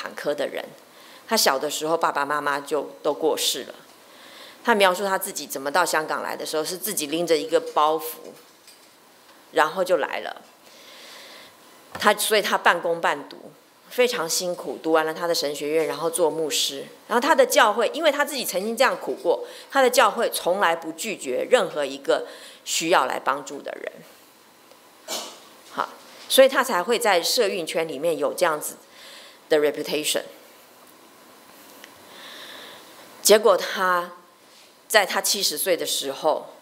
坎坷的人。他小的时候，爸爸妈妈就都过世了。他描述他自己怎么到香港来的时候，是自己拎着一个包袱，然后就来了。所以他半工半读，非常辛苦，读完了他的神学院，然后做牧师。然后他的教会，因为他自己曾经这样苦过，他的教会从来不拒绝任何一个需要来帮助的人。好，所以他才会在社运圈里面有这样子的 reputation。结果他在他70岁的时候，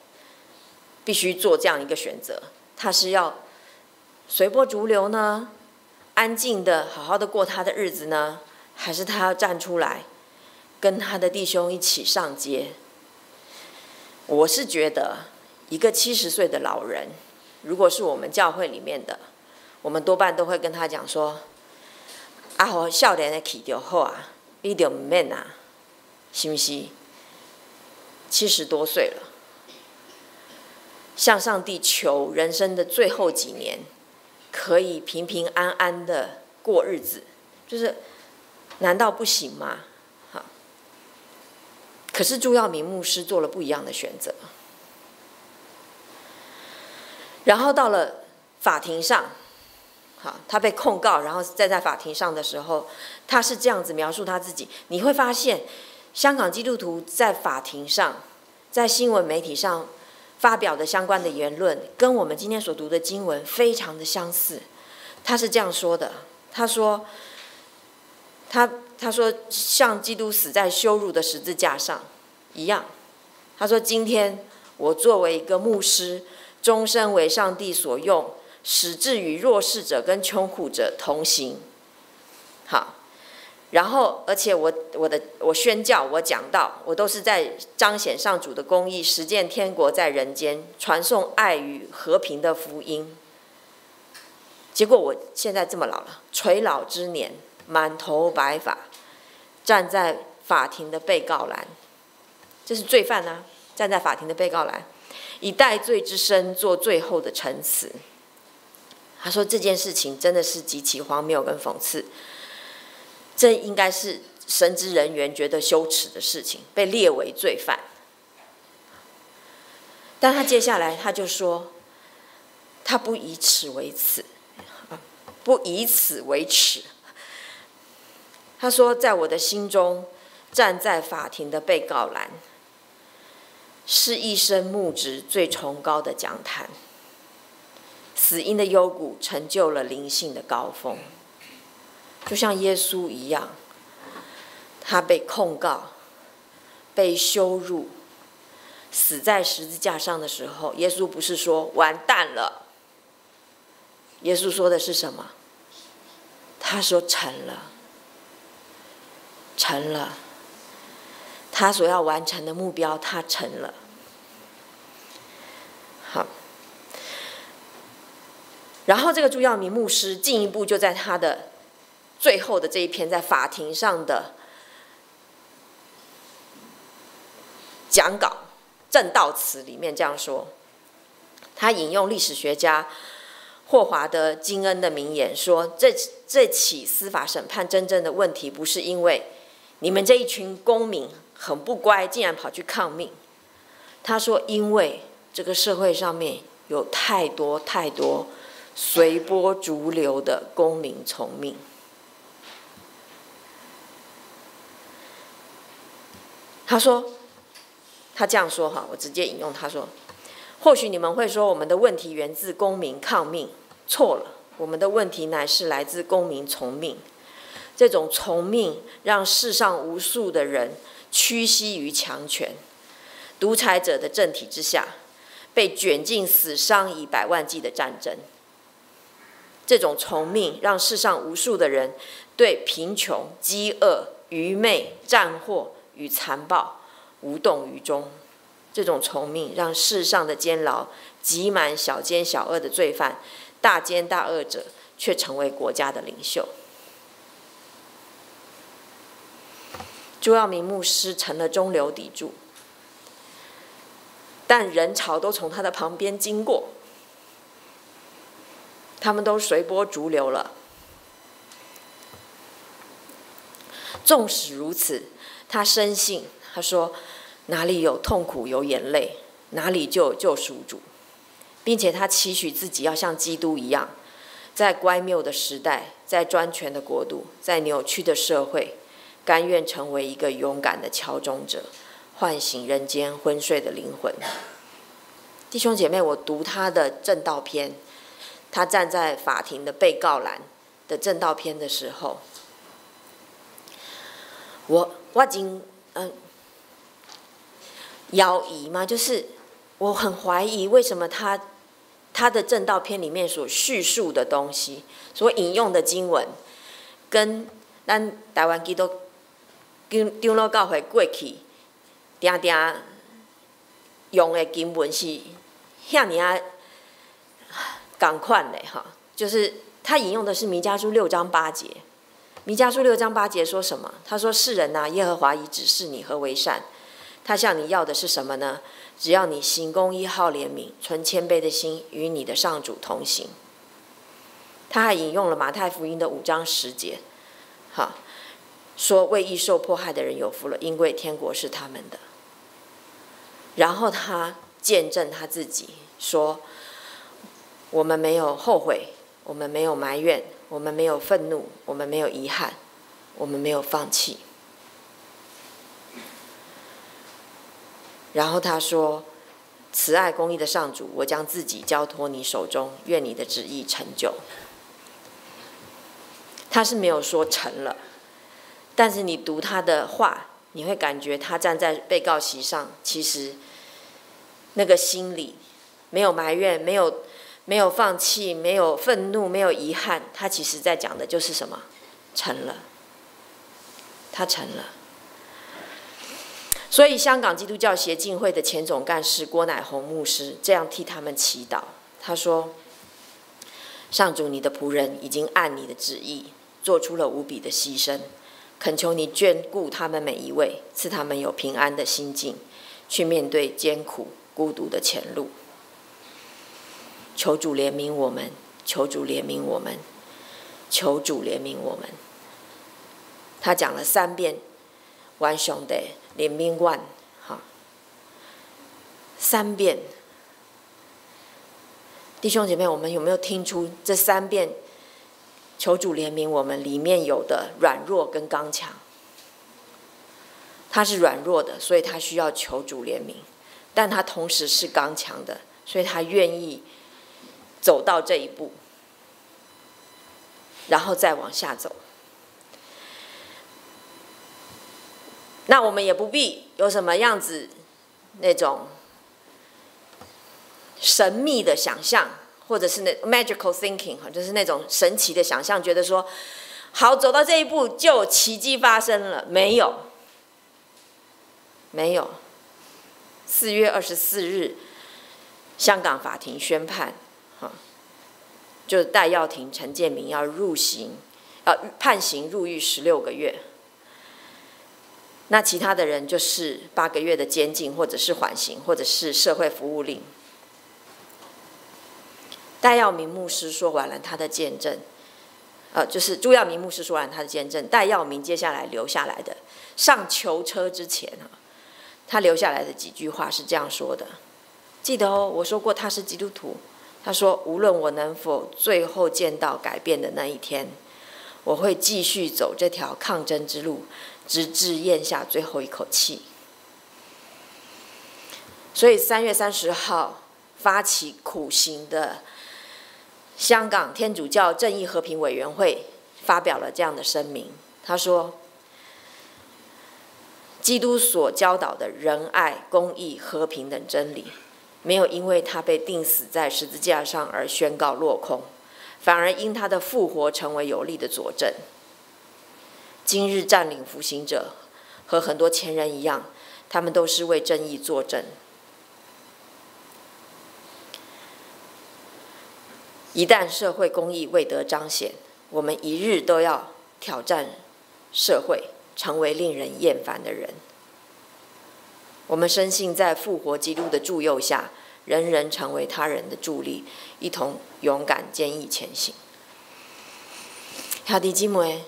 必须做这样一个选择：他是要随波逐流呢，安静的好好的过他的日子呢，还是他要站出来，跟他的弟兄一起上街？我是觉得，一个70岁的老人，如果是我们教会里面的，我们多半都会跟他讲说：“啊，好少年的气就好啊，你就唔免啊。”是不是？70多岁了，向上帝求人生的最后几年，可以平平安安的过日子，就是难道不行吗？好，可是朱耀明牧师做了不一样的选择，然后到了法庭上，好，他被控告，然后在法庭上的时候，他是这样子描述他自己，你会发现。香港基督徒在法庭上，在新闻媒体上发表的相关的言论，跟我们今天所读的经文非常的相似。他是这样说的：他说像基督死在羞辱的十字架上一样。他说，今天我作为一个牧师，终身为上帝所用，使至与弱势者跟穷苦者同行。好。然后，而且我宣教，我讲道，我都是在彰显上主的公义，实践天国在人间，传颂爱与和平的福音。结果我现在这么老了，垂老之年，满头白发，站在法庭的被告栏，这是罪犯啊！站在法庭的被告栏，以代罪之身做最后的陈词。他说这件事情真的是极其荒谬跟讽刺。这应该是神职人员觉得羞耻的事情，被列为罪犯。但他接下来他就说，他不以此为耻，不以此为耻。他说，在我的心中，站在法庭的被告栏，是一生牧职最崇高的讲坛。死因的幽谷成就了灵性的高峰。就像耶稣一样，他被控告，被羞辱，死在十字架上的时候，耶稣不是说完蛋了，耶稣说的是什么？他说成了，成了，他所要完成的目标，他成了。好，然后这个朱耀明牧师进一步就在他的最后的这一篇在法庭上的讲稿正道词里面这样说，他引用历史学家霍华德·金恩的名言说，这起司法审判真正的问题不是因为你们这一群公民很不乖，竟然跑去抗命。他说，因为这个社会上面有太多太多随波逐流的公民从命。他说，他这样说哈，我直接引用他说：或许你们会说，我们的问题源自公民抗命，错了，我们的问题乃是来自公民从命。这种从命让世上无数的人屈膝于强权、独裁者的政体之下，被卷进死伤以百万计的战争。这种从命让世上无数的人对贫穷、饥饿、愚昧、战祸与残暴无动于衷。这种从命让世上的监牢挤满小奸小恶的罪犯，大奸大恶者却成为国家的领袖。朱耀明牧师成了中流砥柱，但人潮都从他的旁边经过，他们都随波逐流了。纵使如此，他深信，他说哪里有痛苦有眼泪，哪里就有救赎主，并且他期许自己要像基督一样，在乖谬的时代，在专权的国度，在扭曲的社会，甘愿成为一个勇敢的敲钟者，唤醒人间昏睡的灵魂。弟兄姐妹，我读他的证道篇，他站在法庭的被告栏的证道篇的时候，我已经犹疑嘛，就是我很怀疑为什么他的证道篇里面所叙述的东西，所引用的经文，跟咱台湾基督长老教会过去定定用的经文是遐尼啊同款的哈，就是他引用的是弥迦书6章8节。弥迦书6章8节说什么？他说：“世人啊，耶和华已指示你何为善，他向你要的是什么呢？只要你行公义、好怜悯、存谦卑的心，与你的上主同行。”他还引用了马太福音的5章10节，好，说为义受迫害的人有福了，因为天国是他们的。然后他见证他自己说：“我们没有后悔，我们没有埋怨，我们没有愤怒，我们没有遗憾，我们没有放弃。”然后他说：“慈爱公义的上主，我将自己交托你手中，愿你的旨意成就。”他是没有说成了，但是你读他的话，你会感觉他站在被告席上，其实那个心里没有埋怨，没有放弃，没有愤怒，没有遗憾，他其实在讲的就是什么？成了，他成了。所以香港基督教协进会的前总干事郭乃洪牧师这样替他们祈祷，他说：“上主，你的仆人已经按你的旨意做出了无比的牺牲，恳求你眷顾他们每一位，赐他们有平安的心境，去面对艰苦孤独的前路。求主怜悯我们，求主怜悯我们，求主怜悯我们。”他讲了3遍，愿上帝怜悯阮，哈，3遍。弟兄姐妹，我们有没有听出这3遍求主怜悯我们里面有的软弱跟刚强？他是软弱的，所以他需要求主怜悯，但他同时是刚强的，所以他愿意走到这一步，然后再往下走。那我们也不必有什么样子那种神秘的想象，或者是那 magical thinking， 就是那种神奇的想象，觉得说好走到这一步就有奇迹发生了。没有，没有。4月24日，香港法庭宣判，就是戴耀廷、陈建明要判刑入狱16个月。那其他的人就是8个月的监禁，或者是缓刑，或者是社会服务令。戴耀明牧师说完了他的见证，就是朱耀明牧师说完他的见证，戴耀明接下来留下来的，上囚车之前他留下来的几句话是这样说的：记得哦，我说过他是基督徒。他说，无论我能否最后见到改变的那一天，我会继续走这条抗争之路，直至咽下最后一口气。所以3月30号发起苦行的香港天主教正义和平委员会发表了这样的声明，他说：基督所教导的仁爱、公义、和平等真理，没有因为他被钉死在十字架上而宣告落空，反而因他的复活成为有力的佐证。今日占领服刑者和很多前人一样，他们都是为正义作证。一旦社会公义未得彰显，我们一日都要挑战社会，成为令人厌烦的人。我们深信在复活基督的助佑下，人人成为他人的助力，一同勇敢坚毅前行。兄弟姊妹，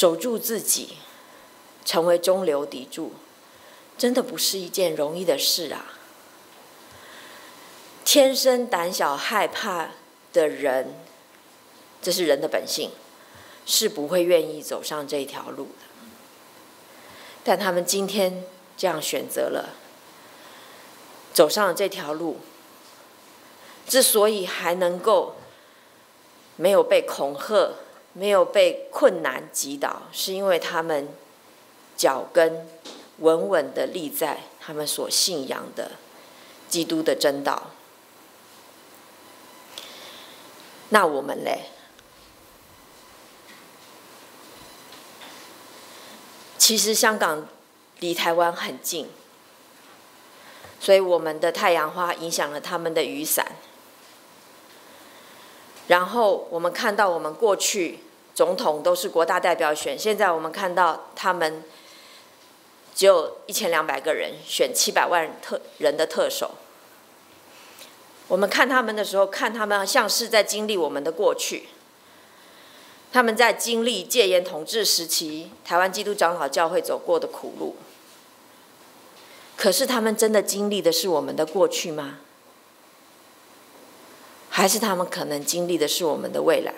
守住自己，成为中流砥柱，真的不是一件容易的事啊。天生胆小害怕的人，这是人的本性，是不会愿意走上这条路的。但他们今天这样选择了，走上了这条路，之所以还能够没有被恐吓，没有被困难击倒，是因为他们脚跟稳稳地立在他们所信仰的基督的真道。那我们嘞？其实香港离台湾很近，所以我们的太阳花影响了他们的雨伞。然后我们看到，我们过去总统都是国大代表选，现在我们看到他们只有1200个人选700万人的特首。我们看他们的时候，看他们像是在经历我们的过去。他们在经历戒严统治时期台湾基督长老教会走过的苦路。可是他们真的经历的是我们的过去吗？还是他们可能经历的是我们的未来？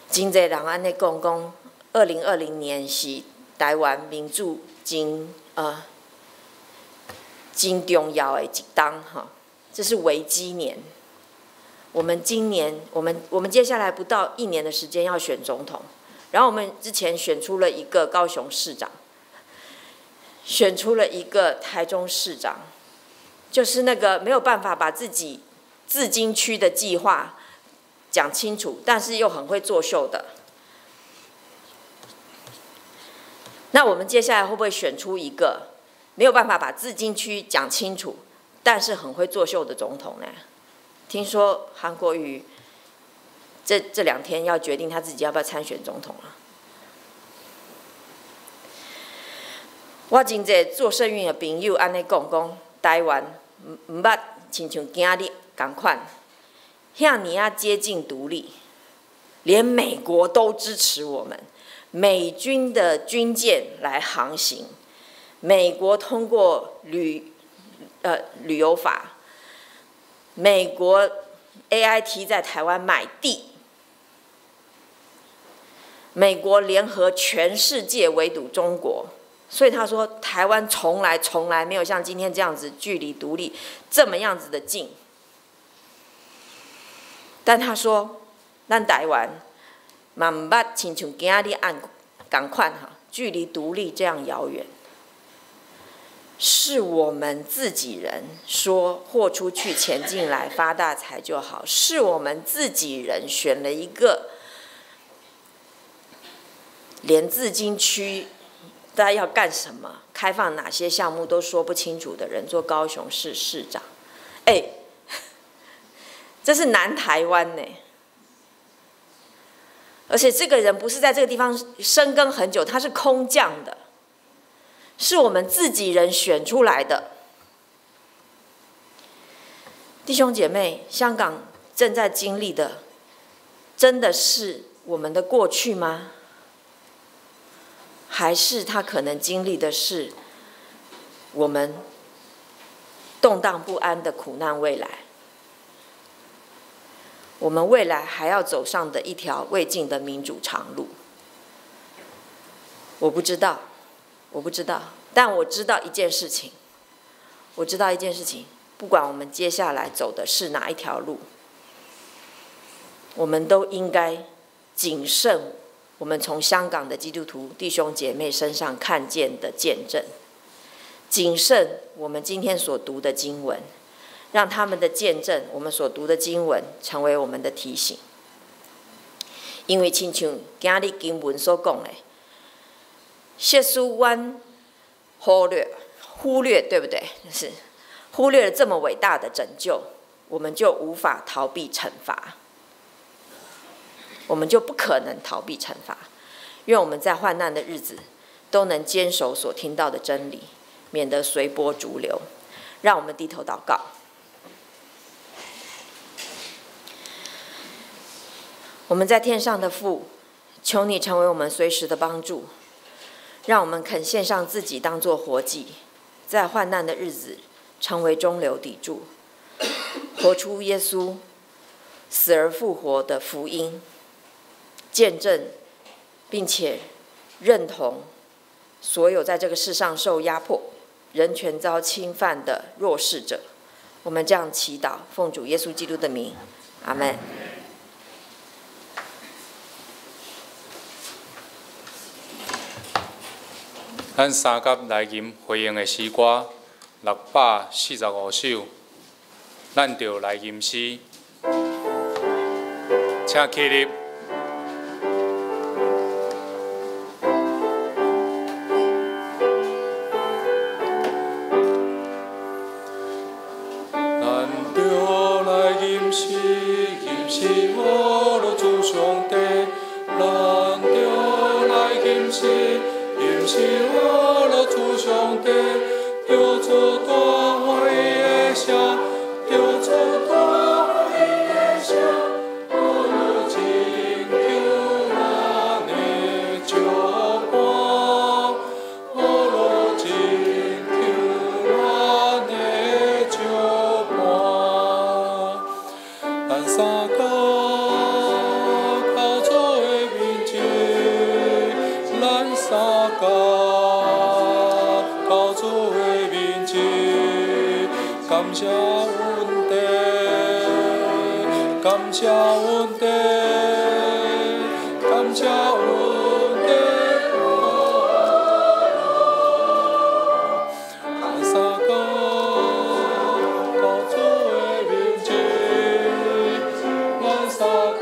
真多人安尼讲，2020年是台湾民主真重要的一当哈，这是危机年。我们今年，我们接下来不到1年的时间要选总统，然后我们之前选出了一个高雄市长，选出了一个台中市长，就是那个没有办法把自己自金区的计划讲清楚，但是又很会作秀的。那我们接下来会不会选出一个没有办法把自金区讲清楚，但是很会作秀的总统呢？听说韩国瑜这2天要决定他自己要不要参选总统了。我真侪做社运的朋友安尼讲，台湾唔捌亲像今日同款，遐尼啊接近独立，连美国都支持我们，美军的军舰来航行，美国通过旅游法。美国 AIT 在台湾买地，美国联合全世界围堵中国，所以他说台湾从来没有像今天这样子距离独立这么样子的近。但他说，咱台湾嘛唔捌亲像今日按同款哈，距离独立这样遥远。是我们自己人说豁出去钱进来发大财就好，是我们自己人选了一个连自金区大家要干什么、开放哪些项目都说不清楚的人做高雄市市长。这是南台湾呢，而且这个人不是在这个地方深耕很久，他是空降的。是我们自己人选出来的。弟兄姐妹，香港正在经历的，真的是我们的过去吗？还是他可能经历的是我们动荡不安的苦难未来？我们未来还要走上的一条未尽的民主长路？我不知道。但我知道一件事情，不管我们接下来走的是哪一条路，我们都应该谨慎我们从香港的基督徒弟兄姐妹身上看见的见证，谨慎我们今天所读的经文，让他们的见证，我们所读的经文成为我们的提醒。因为亲像今日经文所讲的，谢苏湾忽略，对不对？就是忽略了这么伟大的拯救，我们就无法逃避惩罚，我们就不可能逃避惩罚。愿我们在患难的日子都能坚守所听到的真理，免得随波逐流。让我们低头祷告。我们在天上的父，求你成为我们随时的帮助，让我们肯献上自己当作活祭，在患难的日子成为中流砥柱，活出耶稣死而复活的福音，见证并且认同所有在这个世上受压迫、人权遭侵犯的弱势者。我们这样祈祷，奉主耶稣基督的名，阿们。咱三甲来吟回应的诗歌645首，咱就来吟诗，请起立。咱就来吟诗，吟诗我落主上帝，咱就来吟诗。吟诗我落主上帝，叫做大海的声，叫做大海的声，我落真求咱的祝福，我落真求咱的祝福，咱三甲靠做的面前，咱三甲。靠主的面前，感谢恩典，感谢恩典，感谢恩典。咱三甲靠主的面前，咱三甲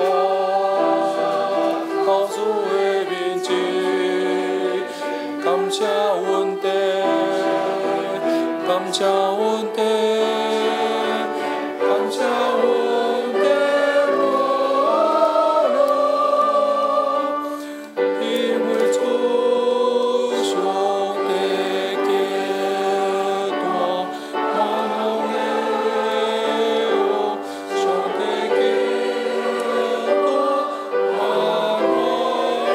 靠主的面前，感谢恩典。感谢恩典，感谢恩典，因为主上帝极大，万能的哦，上帝极大，万能的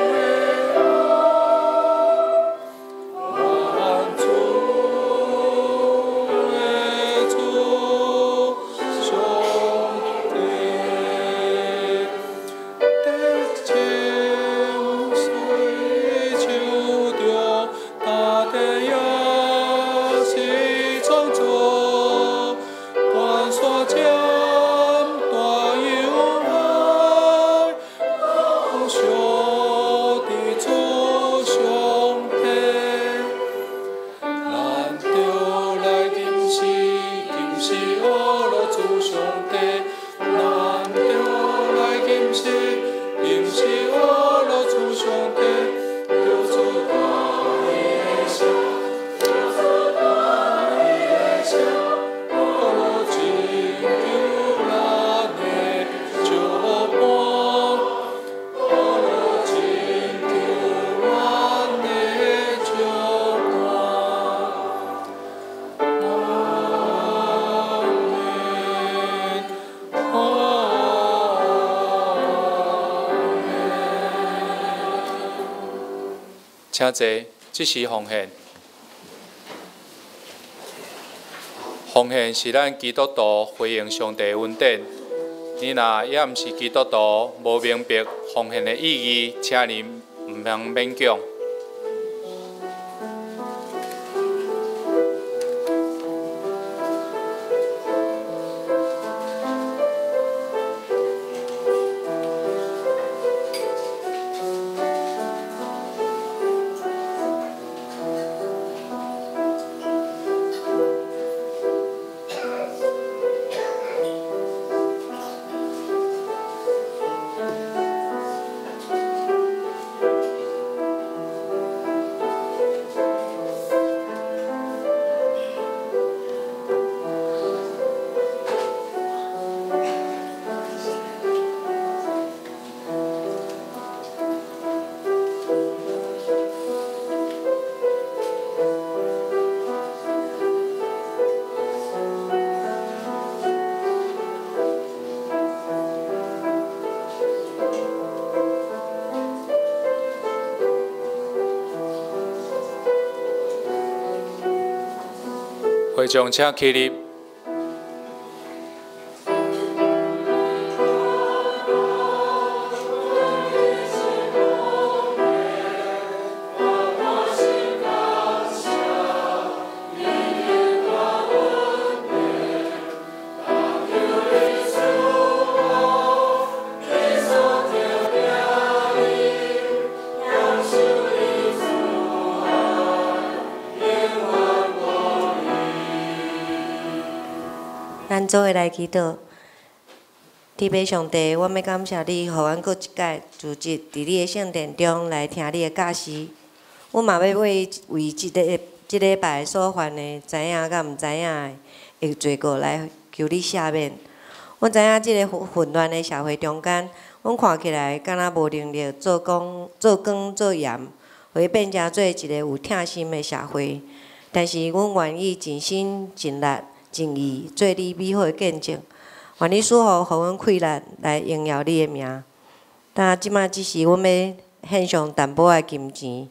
万主。请坐，这是奉献。奉献是咱基督徒回应上帝恩典。你若也毋是基督徒，无明白奉献的意义，请你毋通勉强。会众请起立。咱做伙来祈祷，天父上帝，我要感谢你，予阮搁一届组织伫你的圣殿中来听你的教示。阮嘛要为即礼拜所犯的知影甲毋知影的会罪过来求你赦免。阮知影即个混乱的社会中间，阮看起来敢若无能力做光做盐，会变成做一个有疼心的社会。但是阮愿意尽心尽力。尽意做你美好的见证，愿你赐予阮气力来荣耀你的名。但即摆只是阮要献上淡薄仔金钱，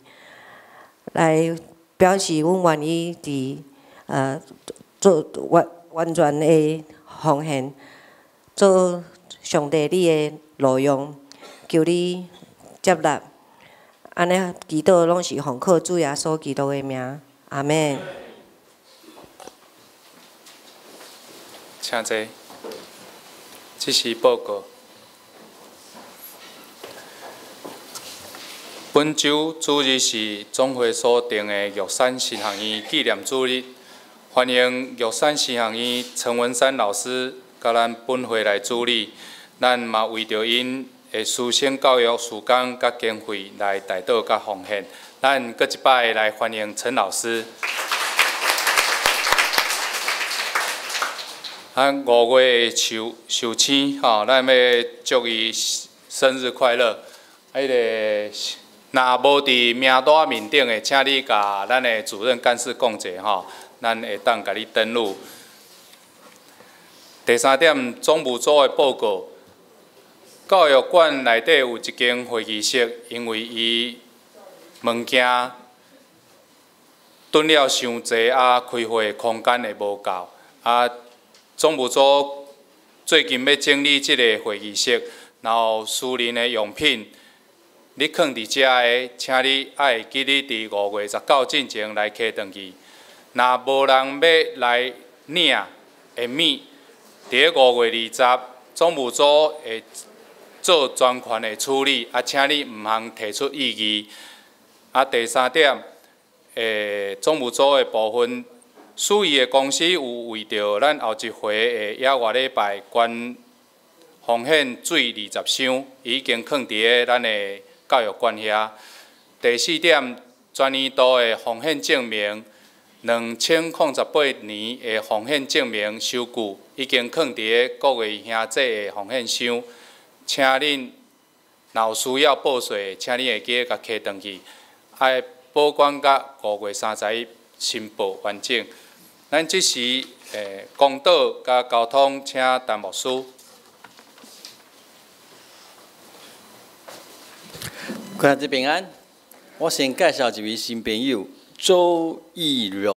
来表示阮愿意做完全的奉献，做上帝你的路用，求你接纳。安尼祈祷拢是奉靠主耶稣基督的名，阿门。请坐。这是报告。本周主日是总会所定的玉山神学院纪念主日，欢迎玉山神学院陈文山老师甲咱本会来主理。咱嘛为着因的师生教育时间甲经费来代祷甲奉献。咱搁一摆来欢迎陈老师。5月寿星吼，咱要祝伊生日快乐。迄个若无伫名单面顶的，请你甲咱的主任干事讲者吼，咱会当甲你登录。第3点，总务组的报告。教育馆内底有一间会议室，因为伊物件囤了伤济，开会空间会无够。总务组最近要整理即个会议室，然后私人的用品，你放伫遮的，请你爱记你伫5月19进前来摕转去。若无人要来领，会免。伫5月20，总务组会做专权的处理，请你毋通提出异议。第3点，总务组的部分。属意的公司有为着咱后一回的野外礼拜捐奉献水20箱，已经放伫咱的教育馆遐。第4点，全年度的奉献证明，2008年的奉献证明收据已经放伫各位兄弟的奉献箱，请恁若有需要报税，请恁会记甲摕转去，爱保管甲5月31申报完整。咱即时公道甲交通，请陈牧师。各位平安，我先介绍一位新朋友周义荣。